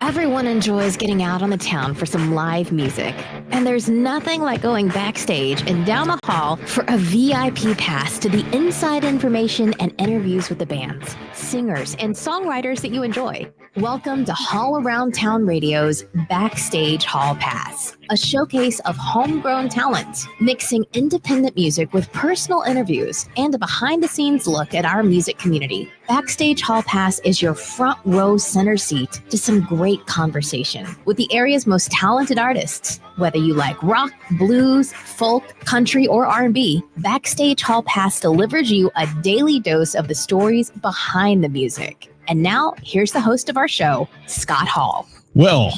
Everyone enjoys getting out on the town for some live music. And there's nothing like going backstage and down the hall for a VIP pass to the inside information and interviews with the bands, singers, and songwriters that you enjoy. Welcome to Hall Around Town Radio's Backstage Hall Pass, a showcase of homegrown talent, mixing independent music with personal interviews and a behind-the-scenes look at our music community. Backstage Hall Pass is your front row center seat to some great conversation with the area's most talented artists. Whether you like rock, blues, folk, country, or R&B, Backstage Hall Pass delivers you a daily dose of the stories behind the music. And now, here's the host of our show, Scott Hall. Well,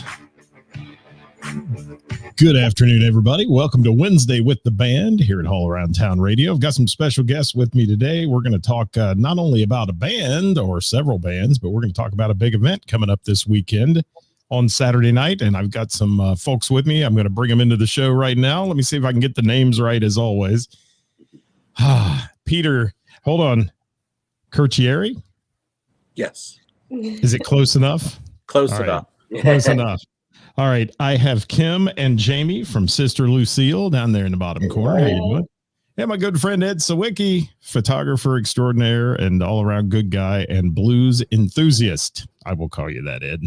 good afternoon, everybody. Welcome to Wednesday with the Band here at Hall Around Town Radio. I've got some special guests with me today. We're going to talk not only about a band or several bands, but we're going to talk about a big event coming up this weekend on Saturday night. And I've got some folks with me. I'm going to bring them into the show right now. Let me see if I can get the names right as always. Peter, hold on. Curchieri? Yes. Is it close enough? Close enough. Close enough. All right. I have Kim and Jamie from Sister Lucille down there in the bottom corner. How you doing? And my good friend Ed Sawicki, photographer extraordinaire and all-around good guy and blues enthusiast. I will call you that, Ed.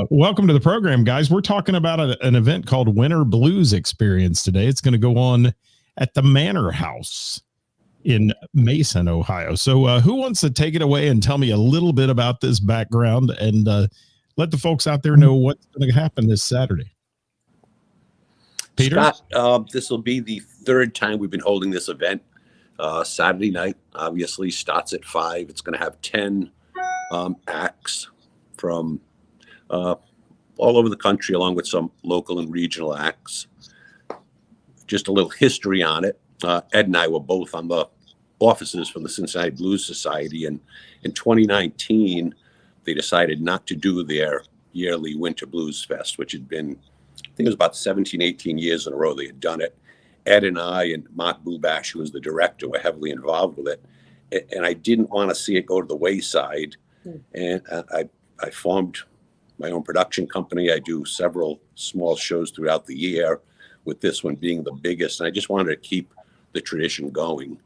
Welcome to the program, guys. We're talking about an event called Winter Blues Experience today. It's going to go on at the Manor House in Mason, Ohio. So who wants to take it away and tell me a little bit about this background and let the folks out there know what's going to happen this Saturday? Peter? Scott, this will be the third time we've been holding this event. Saturday night, obviously, starts at 5. It's going to have 10 acts from all over the country, along with some local and regional acts. Just a little history on it. Ed and I were both on the offices from the Cincinnati Blues Society, and in 2019 they decided not to do their yearly Winter Blues Fest, which had been, I think it was about 17-18 years in a row they had done it. Ed and I and Mark Bubash, who was the director, were heavily involved with it, and I didn't want to see it go to the wayside. And I formed my own production company. I do several small shows throughout the year, with this one being the biggest, and I just wanted to keep the tradition going.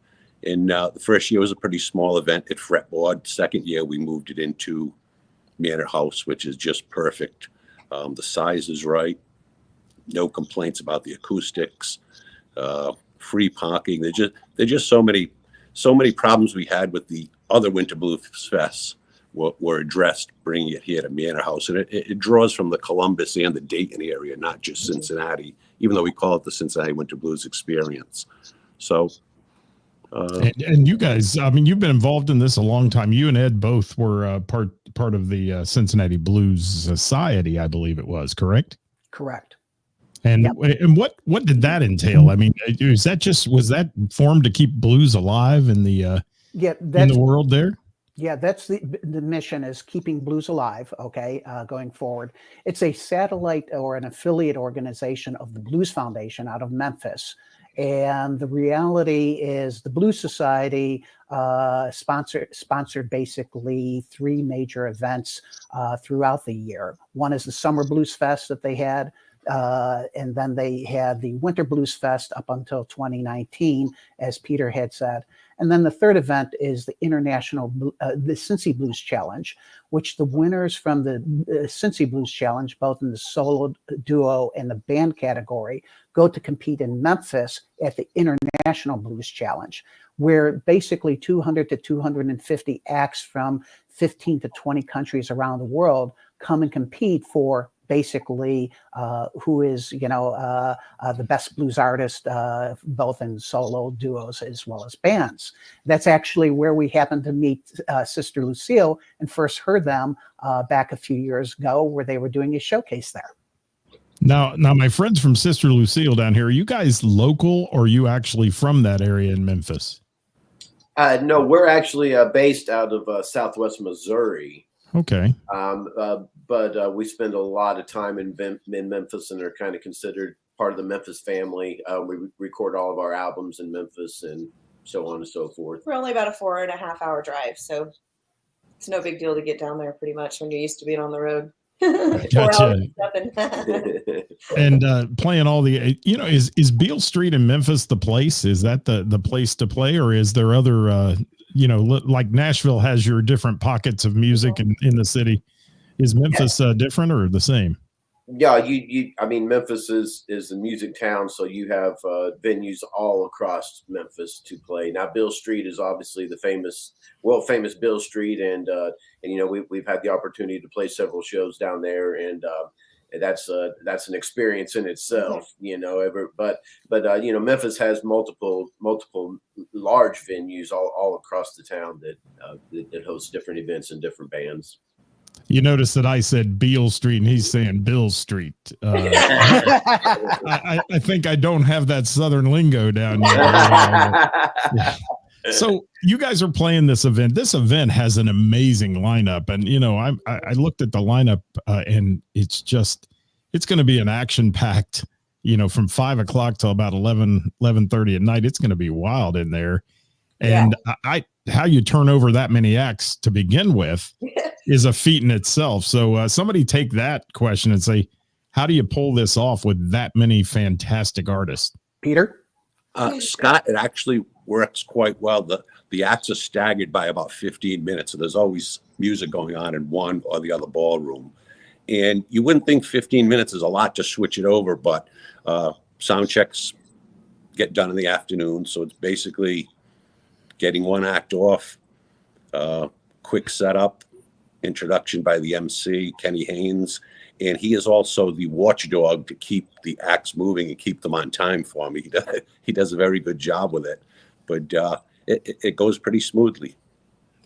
And the first year was a pretty small event at Fretboard. Second year, we moved it into Manor House, which is just perfect. The size is right. No complaints about the acoustics. Free parking. They're just so many problems we had with the other Winter Blues Fests were addressed, bringing it here to Manor House. And it draws from the Columbus and the Dayton area, not just Cincinnati, even though we call it the Cincinnati Winter Blues Experience. So, and you guys, I mean, you've been involved in this a long time. You and Ed both were part of the Cincinnati Blues Society, I believe it was, correct? Correct. And and what did that entail? I mean, was that formed to keep blues alive in the in the world there? Yeah, that's the mission, is keeping blues alive. Okay, going forward, it's a satellite or an affiliate organization of the Blues Foundation out of Memphis. And the reality is the Blues Society sponsored basically 3 major events throughout the year. One is the Summer Blues Fest that they had. And then they had the Winter Blues Fest up until 2019, as Peter had said. And then the third event is the the Cincy Blues Challenge, which the winners from the Cincy Blues Challenge, both in the solo, duo, and the band category, go to compete in Memphis at the International Blues Challenge, where basically 200 to 250 acts from 15 to 20 countries around the world come and compete for basically who is, the best blues artist, both in solo, duos, as well as bands. That's actually where we happened to meet Sister Lucille and first heard them back a few years ago, where they were doing a showcase there. Now, my friends from Sister Lucille down here, are you guys local, or are you actually from that area in Memphis? No, we're actually based out of Southwest Missouri. Okay. But we spend a lot of time in Memphis and are kind of considered part of the Memphis family. We record all of our albums in Memphis and so on and so forth. We're only about a 4.5 hour drive, so it's no big deal to get down there pretty much when you're used to being on the road. Gotcha. Nothing. And playing all the, is Beale Street in Memphis the place? Is that the place to play, or is there other, like Nashville has your different pockets of music in the city? Is Memphis different or the same? Yeah, I mean, Memphis is a music town, so you have venues all across Memphis to play. Now, Beale Street is obviously the world famous Beale Street, and we've had the opportunity to play several shows down there, and that's an experience in itself, but Memphis has multiple large venues all across the town that host different events and different bands. You notice that I said Beale Street and he's saying Bill Street. I think I don't have that Southern lingo down here. Yeah. So you guys are playing this event. This event has an amazing lineup. And, I looked at the lineup and it's going to be an action packed, from 5 o'clock till about 11:30 at night. It's going to be wild in there. And how you turn over that many acts to begin with is a feat in itself. So somebody take that question and say, how do you pull this off with that many fantastic artists? Peter? Scott, it actually works quite well. The acts are staggered by about 15 minutes. So there's always music going on in one or the other ballroom. And you wouldn't think 15 minutes is a lot to switch it over, but sound checks get done in the afternoon. So it's basically getting one act off, quick setup, introduction by the MC, Kenny Haynes. And he is also the watchdog to keep the acts moving and keep them on time for me. He does a very good job with it, but it goes pretty smoothly.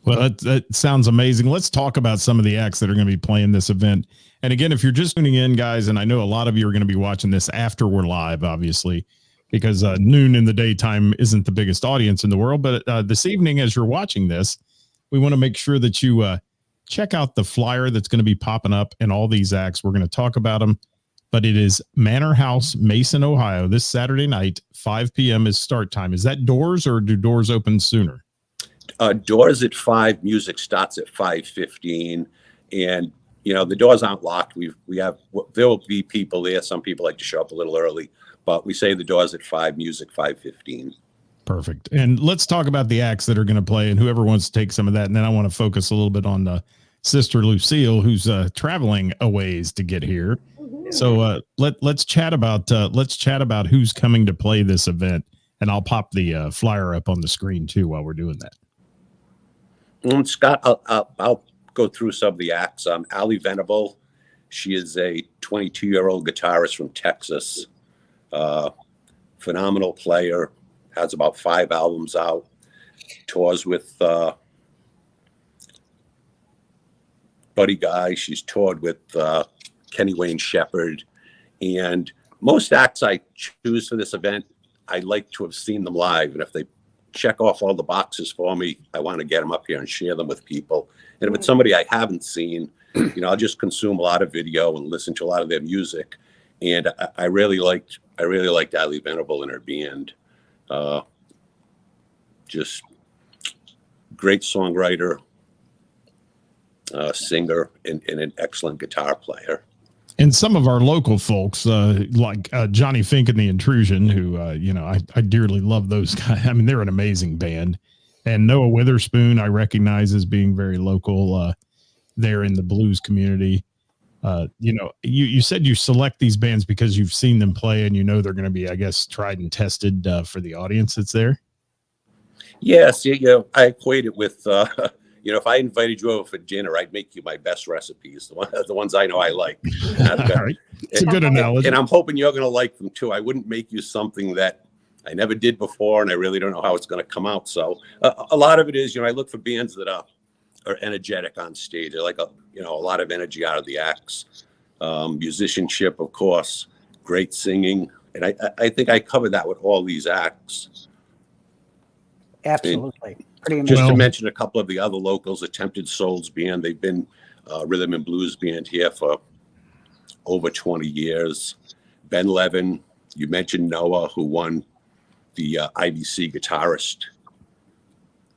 Well, that sounds amazing. Let's talk about some of the acts that are going to be playing this event. And again, if you're just tuning in, guys, and I know a lot of you are going to be watching this after we're live, obviously, because noon in the daytime isn't the biggest audience in the world. But this evening, as you're watching this, we want to make sure that you check out the flyer that's going to be popping up and all these acts. We're going to talk about them, but it is Manor House, Mason, Ohio, this Saturday night, 5 p.m. is start time. Is that doors or do doors open sooner? Doors at 5, music starts at 5:15, and the doors aren't locked. There will be people there. Some people like to show up a little early, but we say the doors at 5, music 5:15. Perfect. And let's talk about the acts that are going to play and whoever wants to take some of that. And then I want to focus a little bit on Sister Lucille, who's traveling a ways to get here. So let's chat about who's coming to play this event. And I'll pop the flyer up on the screen too while we're doing that. Scott, I'll go through some of the acts. Allie Venable, she is a 22-year-old guitarist from Texas. Phenomenal player, has about 5 albums out, tours with Buddy Guy. She's toured with Kenny Wayne Shepherd. And most acts I choose for this event, I like to have seen them live. And if they check off all the boxes for me, I want to get them up here and share them with people. And if it's somebody I haven't seen, I'll just consume a lot of video and listen to a lot of their music. And I really liked Allie Venable and her band. Just great songwriter, singer, and an excellent guitar player. And some of our local folks, like Johnny Fink and the Intrusion, who, I dearly love those guys. I mean, they're an amazing band. And Noah Witherspoon, I recognize as being very local there in the blues community. You said you select these bands because you've seen them play and they're going to be, I guess, tried and tested for the audience that's there. Yes. I equate it with, if I invited you over for dinner, I'd make you my best recipes, the ones I know I like. Right. It's a good analogy. And I'm hoping you're going to like them too. I wouldn't make you something that I never did before, and I really don't know how it's going to come out. So a lot of it is, I look for bands that are energetic on stage. I like a lot of energy out of the acts. Musicianship, of course, great singing. And I think I covered that with all these acts. Absolutely. Pretty amazing. Just to mention a couple of the other locals, Attempted Souls Band. They've been rhythm and blues band here for over 20 years. Ben Levin, you mentioned Noah, who won the IBC Guitarist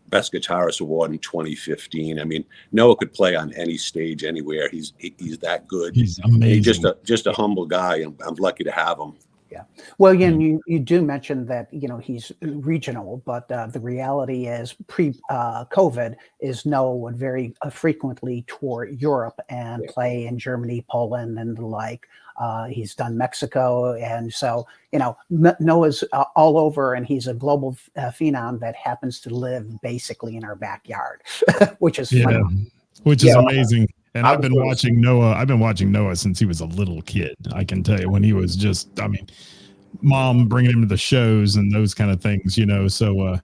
Best Guitarist Award in 2015. I mean, Noah could play on any stage, anywhere. He's that good. He's And he's amazing. just a humble guy. I'm lucky to have him. Yeah. Well, Yeah. you do mention that, he's regional, but the reality is COVID is Noah would very frequently tour Europe and Yeah. play in Germany, Poland, and the like. He's done Mexico. And so, Noah's all over, and he's a global phenom that happens to live basically in our backyard, which is Yeah, phenomenal. which is Yeah. amazing. And I I've was been gonna watching Noah. I've been watching Noah since he was a little kid. I can tell you, when he was just, I mean, mom bringing him to the shows and those kind of things, So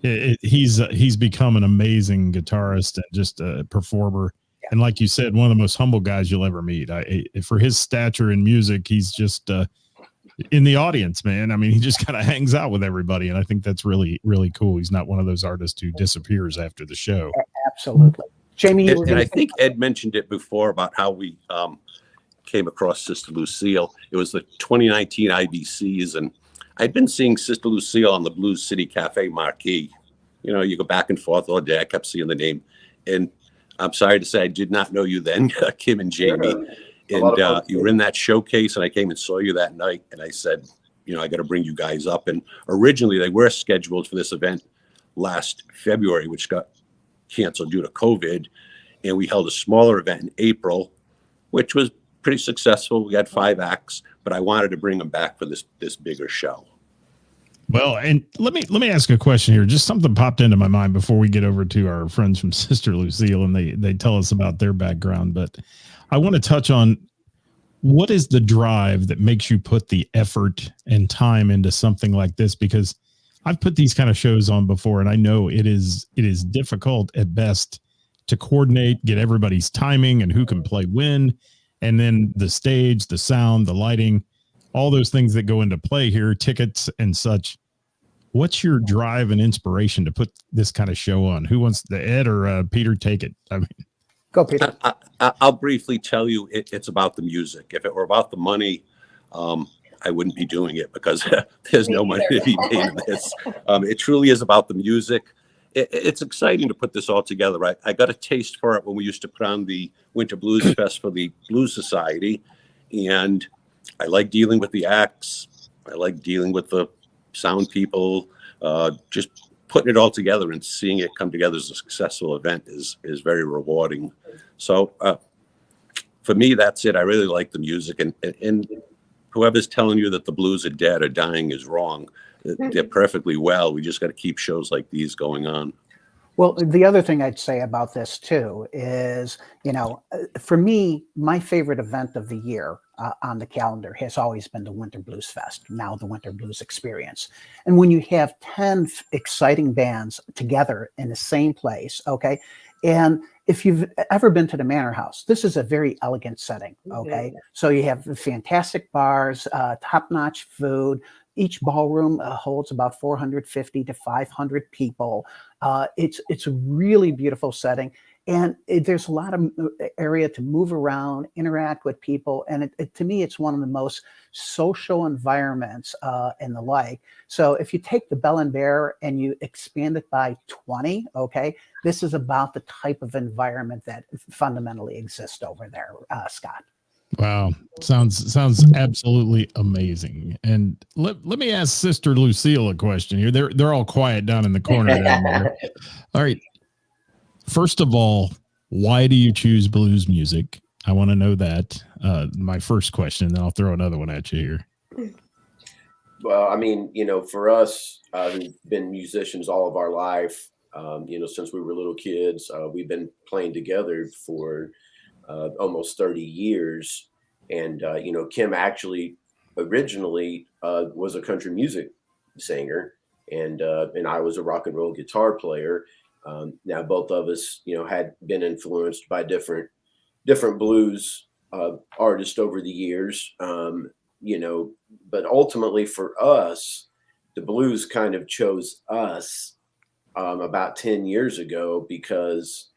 he's become an amazing guitarist and just a performer. Yeah. And like you said, one of the most humble guys you'll ever meet. For his stature in music, he's just in the audience, man. I mean, he just kind of hangs out with everybody, and I think that's really, really cool. He's not one of those artists who disappears after the show. Absolutely. Jamie, you were And gonna I think Ed mentioned it before about how we came across Sister Lucille. It was the 2019 IBCs, and I'd been seeing Sister Lucille on the Blues City Cafe marquee. You go back and forth all day. I kept seeing the name, and I'm sorry to say I did not know you then, Kim and Jamie. A lot of And fun. you were in that showcase, and I came and saw you that night, and I said, I got to bring you guys up. And originally they were scheduled for this event last February, which got canceled due to COVID. And we held a smaller event in April, which was pretty successful. We had 5 acts, but I wanted to bring them back for this bigger show. Well, and let me ask a question here. Just something popped into my mind before we get over to our friends from Sister Lucille, and they tell us about their background. But I want to touch on, what is the drive that makes you put the effort and time into something like this? Because I've put these kind of shows on before, and I know it is difficult at best to coordinate, get everybody's timing and who can play when, and then the stage, the sound, the lighting, all those things that go into play here, tickets and such. What's your drive and inspiration to put this kind of show on? Who wants to, Ed or Peter, take it? I mean, go, Peter. I'll briefly tell you, it's about the music. If it were about the money, I wouldn't be doing it, because there's no money to be made in this. It truly is about the music. It's exciting to put this all together. I got a taste for it when we used to put on the Winter Blues Fest for the Blues Society, and I like dealing with the acts. I like dealing with the sound people. Just putting it all together and seeing it come together as a successful event is very rewarding. So for me, that's it. I really like the music, and whoever's telling you that the blues are dead or dying is wrong. They're perfectly well. We just got to keep shows like these going on. Well, the other thing I'd say about this too is, for me, my favorite event of the year on the calendar has always been the Winter Blues Fest, now the Winter Blues Experience. And when you have 10 exciting bands together in the same place, okay, and if you've ever been to the Manor House, this is a very elegant setting, okay? Mhm. So you have fantastic bars, top-notch food. Each ballroom holds about 450 to 500 people. It's a really beautiful setting, and there's a lot of area to move around, interact with people, and to me, it's one of the most social environments and the like. So if you take the Bell and Bear and you expand it by 20, okay, this is about the type of environment that fundamentally exists over there, Scott. wow, sounds absolutely amazing. And let me ask Sister Lucille a question here. They're all quiet down in the corner down there. All right. First of all, why do you choose blues music? I want to know that. My first question, then I'll throw another one at you here. Well, I mean, for us, we've been musicians all of our life. Since we were little kids, we've been playing together for almost 30 years. And, Kim actually originally was a country music singer, and I was a rock and roll guitar player. Now both of us, had been influenced by different blues artists over the years, but ultimately for us, the blues kind of chose us about 10 years ago, because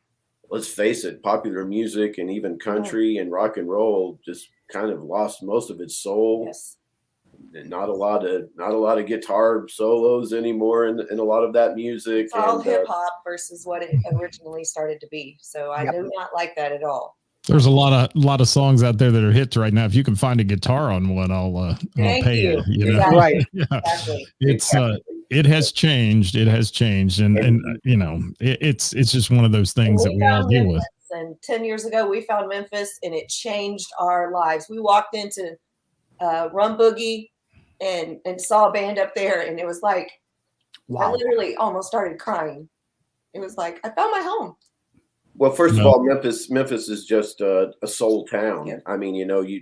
let's face it, popular music and even country and rock and roll just kind of lost most of its soul. Yes. not a lot of guitar solos anymore in a lot of that music. It's all and, hip hop versus what it originally started to be. So I Yep. do not like that at all. There's a lot of songs out there that are hits right now. If you can find a guitar on one, I'll Thank pay you. you. You know? Exactly. Right. Yeah. Exactly. It's Exactly. it has changed. It has changed, and you know, it's just one of those things that we all deal with. And 10 years ago, we found Memphis, and it changed our lives. We walked into Rum Boogie and saw a band up there, and it was like, I Wow. literally almost started crying. It was like, I found my home. Well, first of No. all, Memphis is just a soul town. Yeah. I mean,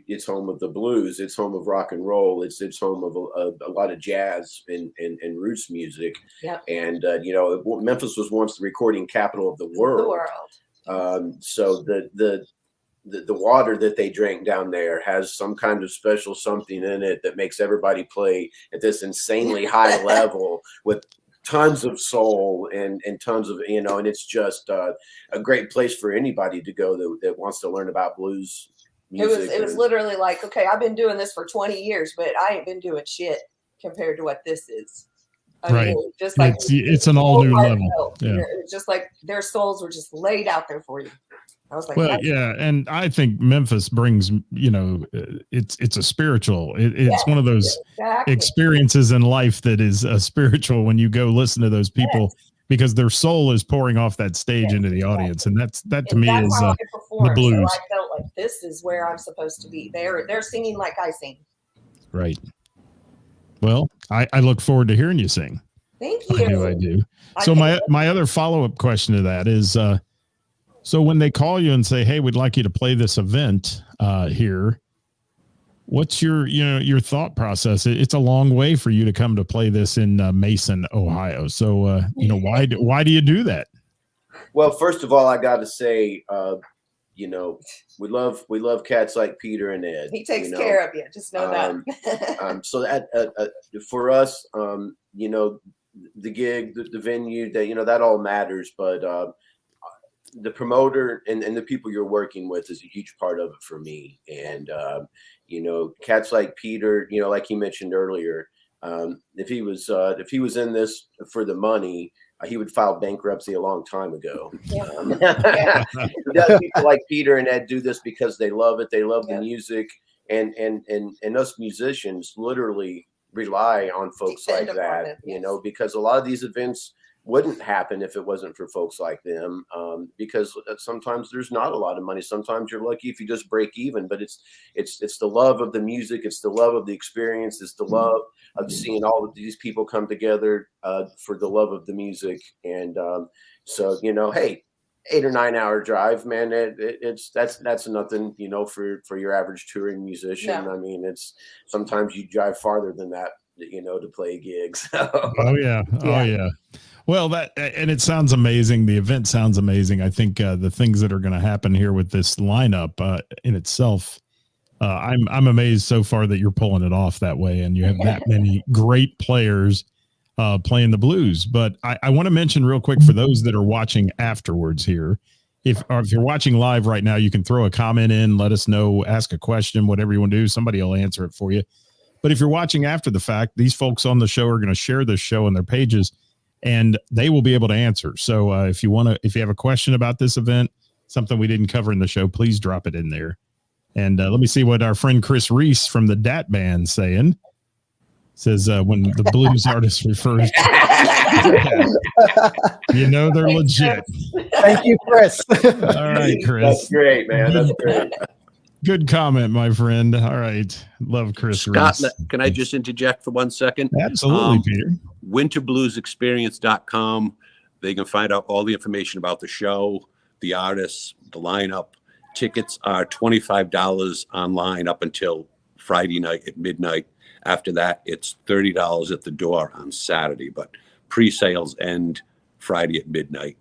it's home of the blues, it's home of rock and roll, it's home of a lot of jazz and roots music. Yep. And Memphis was once the recording capital of the The world. world. So the water that they drank down there has some kind of special something in it that makes everybody play at this insanely high level with tons of soul and tons of, and it's just a great place for anybody to go that wants to learn about blues music. It was literally like, okay, I've been doing this for 20 years, but I ain't been doing shit compared to what this is. I Right. mean, just like It's an all new level. Yeah. It's just like their souls were just laid out there for you. I was like, Well, that's- yeah, and I think Memphis brings, it's a spiritual. It's one of those exactly. experiences in life that is spiritual when you go listen to those people because their soul is pouring off that stage into the audience, and that to And me that's is how I perform. blues. So I felt like this is where I'm supposed to be. They're singing like I sing. right. Well, I look forward to hearing you sing. Thank you. I do. I So can't- my other follow-up question to that is, so when they call you and say, "Hey, we'd like you to play this event here," what's your thought process? It's a long way for you to come to play this in Mason, Ohio. So why do you do that? Well, first of all, I got to say, we love cats like Peter and Ed. he takes care of you. Just know that. So that for us, the gig, the venue, that all matters. But the promoter and the people you're working with is a huge part of it for me. And cats like Peter, like you mentioned earlier, if he was in this for the money, he would file bankruptcy a long time ago. People like Peter and Ed do this because they love it. They love the music, and us musicians literally rely on folks Depend like upon that, it, because a lot of these events wouldn't happen if it wasn't for folks like them. Because sometimes there's not a lot of money. Sometimes you're lucky if you just break even, but it's the love of the music. It's the love of the experience. It's the love of seeing all of these people come together for the love of the music. And so, hey, 8 or 9 hour drive, man, that's nothing, for your average touring musician. No. I mean, it's sometimes you drive farther than that, to play gigs. Oh yeah. Well, and it sounds amazing. The event sounds amazing. I think the things that are going to happen here with this lineup in itself, I'm amazed so far that you're pulling it off that way, and you have that many great players playing the blues. But I want to mention real quick for those that are watching afterwards here, if you're watching live right now, you can throw a comment in, let us know, ask a question, whatever you want to do. Somebody will answer it for you. But if you're watching after the fact, these folks on the show are going to share this show on their pages, and they will be able to answer. So if you have a question about this event, something we didn't cover in the show, please drop it in there. And let me see what our friend Chris Reese from the Dat Band saying. Says when the blues artist refers to they're legit. Thank you, Chris. All right, Chris. That's great, man. That's great. Good comment, my friend. All right. Love Chris Scott, Reese. can I just interject for 1 second? Absolutely, Peter. winterbluesexperience.com. They can find out all the information about the show, the artists, the lineup. Tickets are $25 online up until Friday night at midnight. After that, it's $30 at the door on Saturday, but pre-sales end Friday at midnight.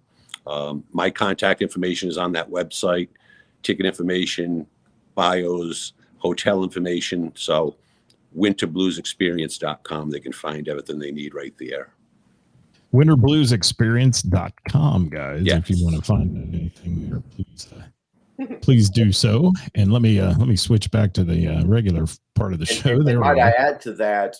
My contact information is on that website, ticket information, bios, hotel information. So winterbluesexperience.com, they can find everything they need right there. winterbluesexperience.com, guys. Yes. If you want to find anything there, please please do so. And let me switch back to the regular part of the show. There we might go. I add to that,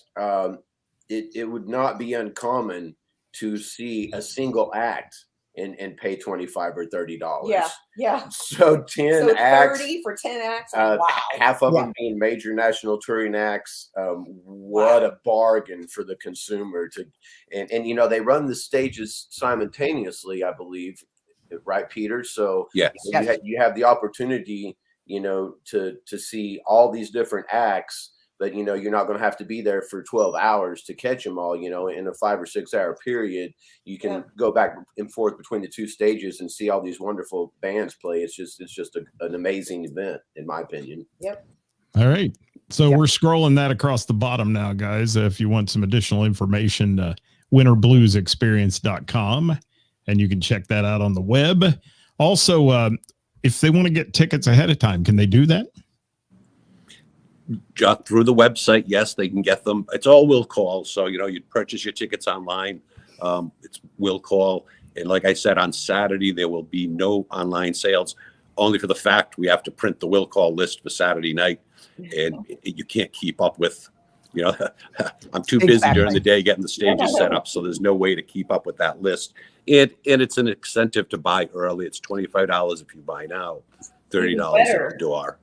it would not be uncommon to see a single act and pay $25 or $30. Yeah. So 10 So acts, 30 for 10 acts. Wow. half of them being major national touring acts. What a bargain for the consumer to, and you know, they run the stages simultaneously, I believe, right, Peter? So Yes. you have the opportunity, you know, to see all these different acts, but you know, you're not going to have to be there for 12 hours to catch them all. You know, in a 5 or 6 hour period, you can go back and forth between the two stages and see all these wonderful bands play. It's just an amazing event, in my opinion. Yep. All right. So we're scrolling that across the bottom now, guys. If you want some additional information, winterbluesexperience.com, and you can check that out on the web. Also, if they want to get tickets ahead of time, can they do that? Through the website, yes, they can get them. It's all will call. So, you know, you purchase your tickets online. It's will call. And like I said, on Saturday, there will be no online sales, only for the fact we have to print the will call list for Saturday night. And you can't keep up with, you know, I'm too busy during the day getting the stages set up. So there's no way to keep up with that list. And it's an incentive to buy early. It's $25 if you buy now, $30 at the door.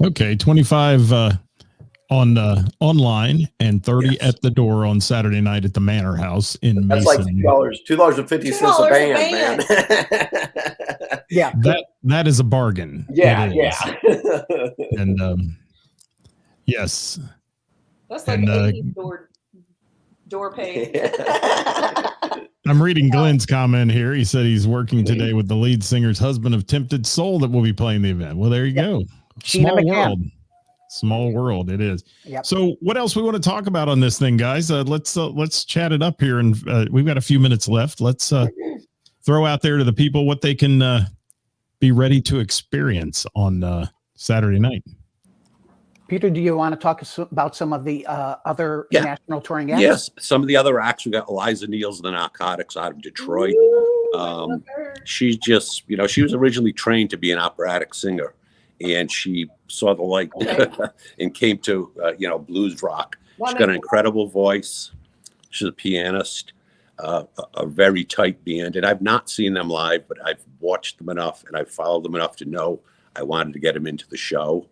Okay, 25 on online and 30 at the door on Saturday night at the Manor House in That's Mason. like $2.50 a band, man. Yeah, that is a bargain. Yeah. And yes, That's like and, 80 door pay. I'm reading Glenn's comment here. He said he's working today with the lead singer's husband of Tempted Soul that will be playing the event. Well, there you go. Small world it is. Yep. So what else we want to talk about on this thing, guys? Let's chat it up here, and we've got a few minutes left. Let's throw out there to the people what they can be ready to experience on Saturday night. Peter, do you want to talk about some of the other national touring acts? Yes, some of the other acts. We got Eliza Neal's The Narcotics out of Detroit. She just, you know, she was originally trained to be an operatic singer, and she saw the light and came to, you know, blues rock. She's got an incredible voice. She's a pianist, a very tight band. And I've not seen them live, but I've watched them enough and I've followed them enough to know I wanted to get them into the show.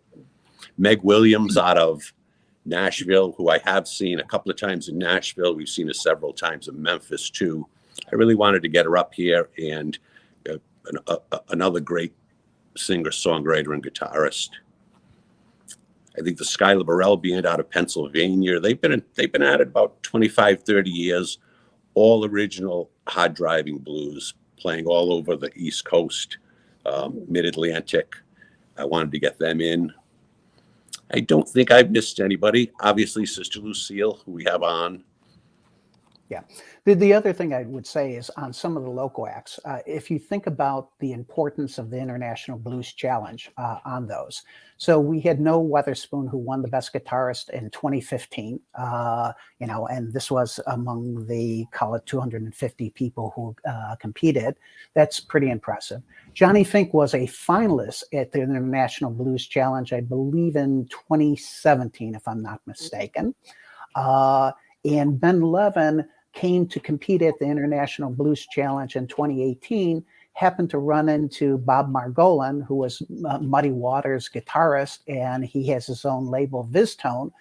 Meg Williams out of Nashville, who I have seen a couple of times in Nashville. We've seen her several times in Memphis, too. I really wanted to get her up here, and another great singer, songwriter, and guitarist. I think the Skylar Burrell Band out of Pennsylvania, they've been at it about 25, 30 years, all original hard driving blues, playing all over the East Coast, Mid-Atlantic. I wanted to get them in. I don't think I've missed anybody. Obviously, Sister Lucille, who we have on. Yeah. The other thing I would say is on some of the local acts, if you think about the importance of the International Blues Challenge on those. So we had Noah Weatherspoon, who won the Best Guitarist in 2015, you know, and this was among the, call it 250 people who competed. That's pretty impressive. Johnny Fink was a finalist at the International Blues Challenge, I believe in 2017, if I'm not mistaken. And Ben Levin came to compete at the International Blues Challenge in 2018, happened to run into Bob Margolin, who was Muddy Waters' guitarist, and he has his own label, Viztone,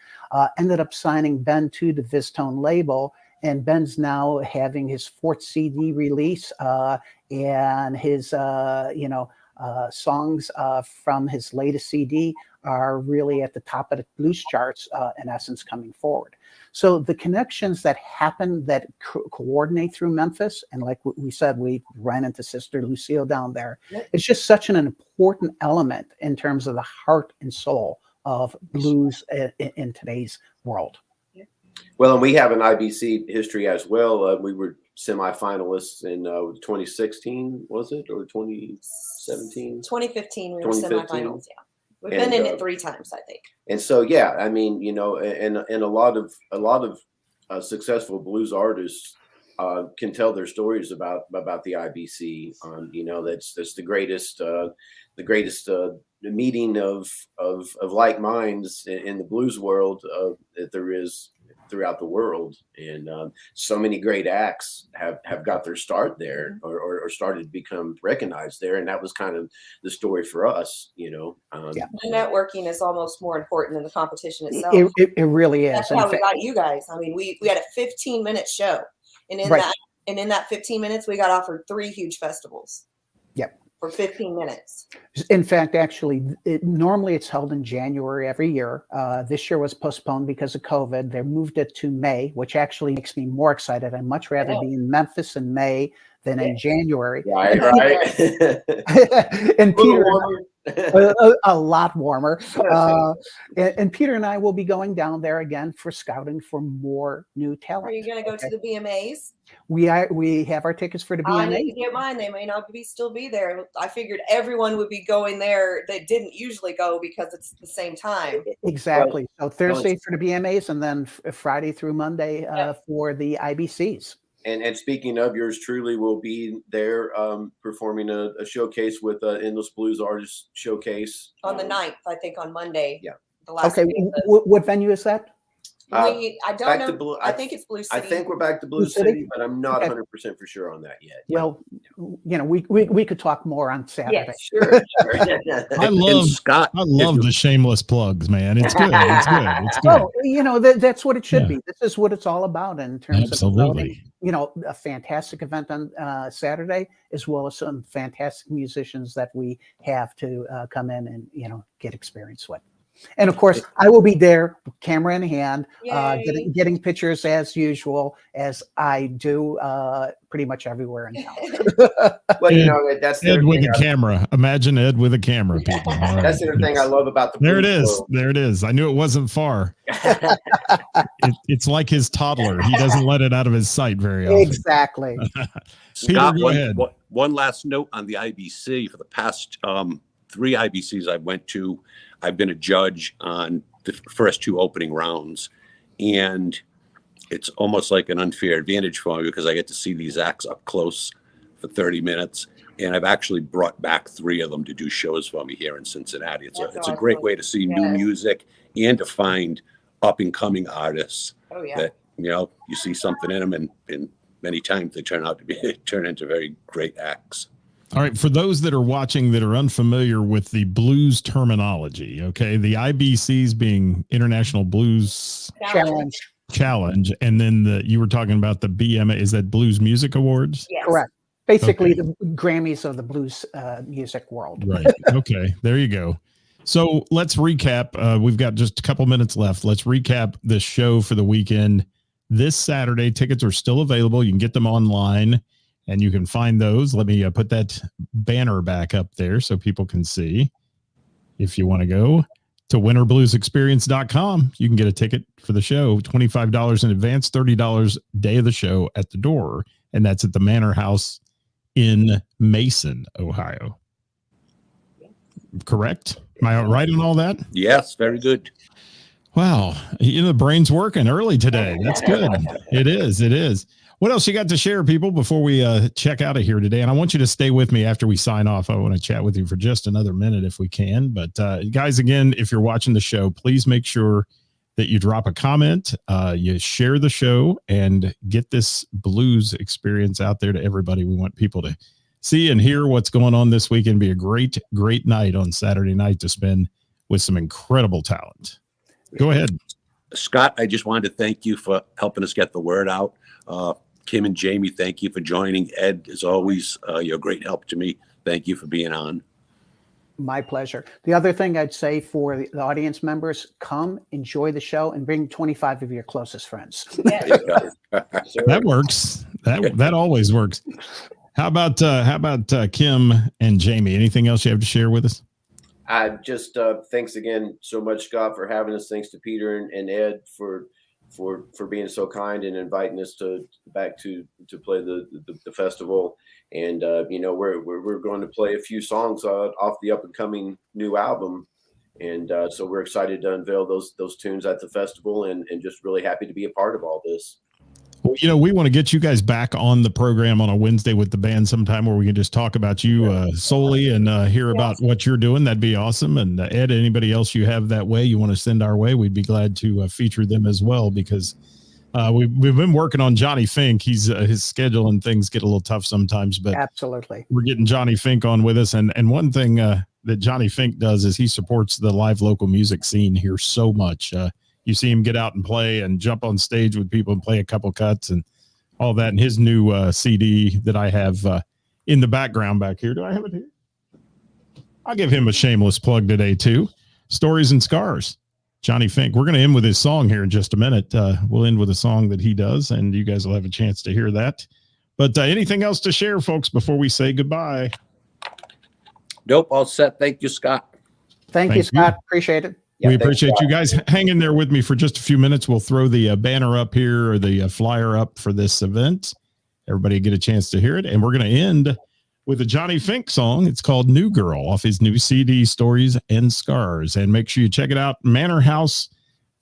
ended up signing Ben to the Viztone label, and Ben's now having his 4th CD release, and his, songs from his latest CD are really at the top of the blues charts, in essence, coming forward. So the connections that happen that coordinate through Memphis, and like we said, we ran into Sister Lucille down there. It's just such an important element in terms of the heart and soul of blues in today's world. Well, and we have an IBC history as well. We were semifinalists in 2016, was it, or 2017? 2015, we were semifinals, yeah. We've been in it 3 times, I think. And so, yeah, I mean, you know, and a lot of successful blues artists can tell their stories about the IBC. You know, that's the greatest greatest meeting of like minds in the blues world that there is throughout the world, and so many great acts have got their start there, or started to become recognized there, and that was kind of the story for us, you know. Yeah. The networking is almost more important than the competition itself. It really is. That's In how we fact- got you guys. I mean, we had a 15-minute show, and Right. in that 15 minutes, we got offered 3 huge festivals. Yep. For 15 minutes. In fact, actually, normally it's held in January every year. This year was postponed because of COVID. They moved it to May, which actually makes me more excited. I'd much rather be in Memphis in May than in January. Right. And Peter, warmer. a lot warmer. And Peter and I will be going down there again for scouting for more new talent. Are you going to go to the BMAs? We have our tickets for the I need BMA. to get mine. They may not still be there. I figured everyone would be going there that didn't usually go because it's the same time. Exactly. So Thursday for the BMAs, and then Friday through Monday for the IBCs. And speaking of, yours truly will be there performing a showcase with Endless Blues Artists Showcase. On the 9th, I think on Monday. Yeah. The last Okay. day of the- What venue is that? I don't back know. to Blue- I think it's Blue City. I think we're back to Blue City, but I'm not 100% for sure on that yet. Well, you know, we could talk more on Saturday. Yes. Sure. I And love Scott, I love the shameless plugs, man. It's good. It's good. It's good. Oh, you know, that's what it should Yeah. be. This is what it's all about in terms of Absolutely. promoting, you know, a fantastic event on Saturday, as well as some fantastic musicians that we have to come in and, you know, get experience with. And of course, I will be there, camera in hand, Yay. getting pictures as usual, as I do pretty much everywhere in town. Well, you know, that's the Ed other with thing a camera. Imagine Ed with a camera, people. All right. that's the other thing I love about the There it blues is. world. There it is. I knew it wasn't far. It's like his toddler. He doesn't let it out of his sight very often. Exactly. Scott, go ahead. one last note on the IBC. For the past 3 IBCs I went to, I've been a judge on the first 2 opening rounds, and it's almost like an unfair advantage for me because I get to see these acts up close for 30 minutes. And I've actually brought back 3 of them to do shows for me here in Cincinnati. It's a great way to see new music and to find up and coming artists Oh, yeah. that, you know, you see something in them, and many times they turn into very great acts. All right. For those that are watching that are unfamiliar with the blues terminology, okay, the IBCs being International Blues Challenge, and then you were talking about the BMA. Is that Blues Music Awards? Yes. Correct. Basically, Okay. the Grammys of the blues music world. Right. Okay. There you go. So let's recap. We've got just a couple minutes left. Let's recap the show for the weekend. This Saturday, tickets are still available. You can get them online, and you can find those. Let me put that banner back up there so people can see. If you want to go to winterbluesexperience.com, you can get a ticket for the show, $25 in advance, $30 day of the show at the door. And that's at the Manor House in Mason, Ohio. Correct? Am I right on all that? Yes, very good. Wow. You know, the brain's working early today. That's good. It is. It is. What else you got to share, people, before we check out of here today? And I want you to stay with me after we sign off. I want to chat with you for just another minute if we can. But guys, again, if you're watching the show, please make sure that you drop a comment, you share the show, and get this blues experience out there to everybody. We want people to see and hear what's going on this weekend. Be a great, great night on Saturday night to spend with some incredible talent. Go ahead. Scott, I just wanted to thank you for helping us get the word out. Kim and Jamie, thank you for joining. Ed, as always, you're a great help to me. Thank you for being on. My pleasure. The other thing I'd say for the audience members, come enjoy the show and bring 25 of your closest friends. That works. That always works. How about Kim and Jamie? Anything else you have to share with us? I just thanks again so much, Scott, for having us. Thanks to Peter and Ed for being so kind and inviting us back to play the festival. And you know, we're going to play a few songs off the up and coming new album, and so we're excited to unveil those tunes at the festival, and just really happy to be a part of all this. Well, we want to get you guys back on the program on a Wednesday with the band sometime where we can just talk about you solely and hear about what you're doing. That'd be awesome. And Ed, anybody else you have that way you want to send our way, we'd be glad to feature them as well, because we've been working on Johnny Fink. He's his schedule and things get a little tough sometimes, but Absolutely. we're getting Johnny Fink on with us. And one thing that Johnny Fink does is he supports the live local music scene here so much. You see him get out and play and jump on stage with people and play a couple cuts and all that. And his new CD that I have in the background back here. Do I have it here? I'll give him a shameless plug today too. Stories and Scars. Johnny Fink. We're going to end with his song here in just a minute. We'll end with a song that he does, and you guys will have a chance to hear that. But anything else to share, folks, before we say goodbye? Nope, all set. Thank you, Scott. Thank you, Scott. Appreciate it. Yeah, we thanks, appreciate Scott. you guys hanging there with me for just a few minutes. We'll throw the banner up here, or the flyer up for this event. Everybody get a chance to hear it. And we're going to end with a Johnny Fink song. It's called New Girl off his new CD, Stories and Scars. And make sure you check it out. Manor House,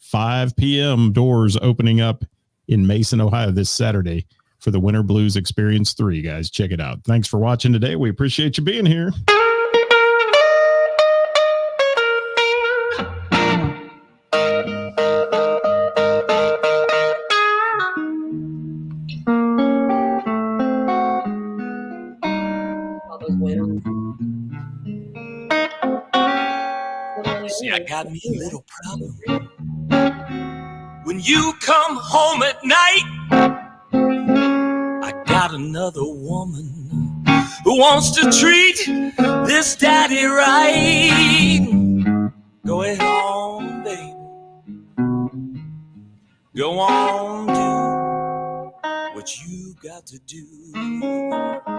5 p.m. doors opening up in Mason, Ohio this Saturday for the Winter Blues Experience 3, guys. Check it out. Thanks for watching today. We appreciate you being here. All those winners. See, I got me a little problem. When you come home at night, I got another woman who wants to treat this daddy right. Go ahead on, baby. Go on, do what you got to do.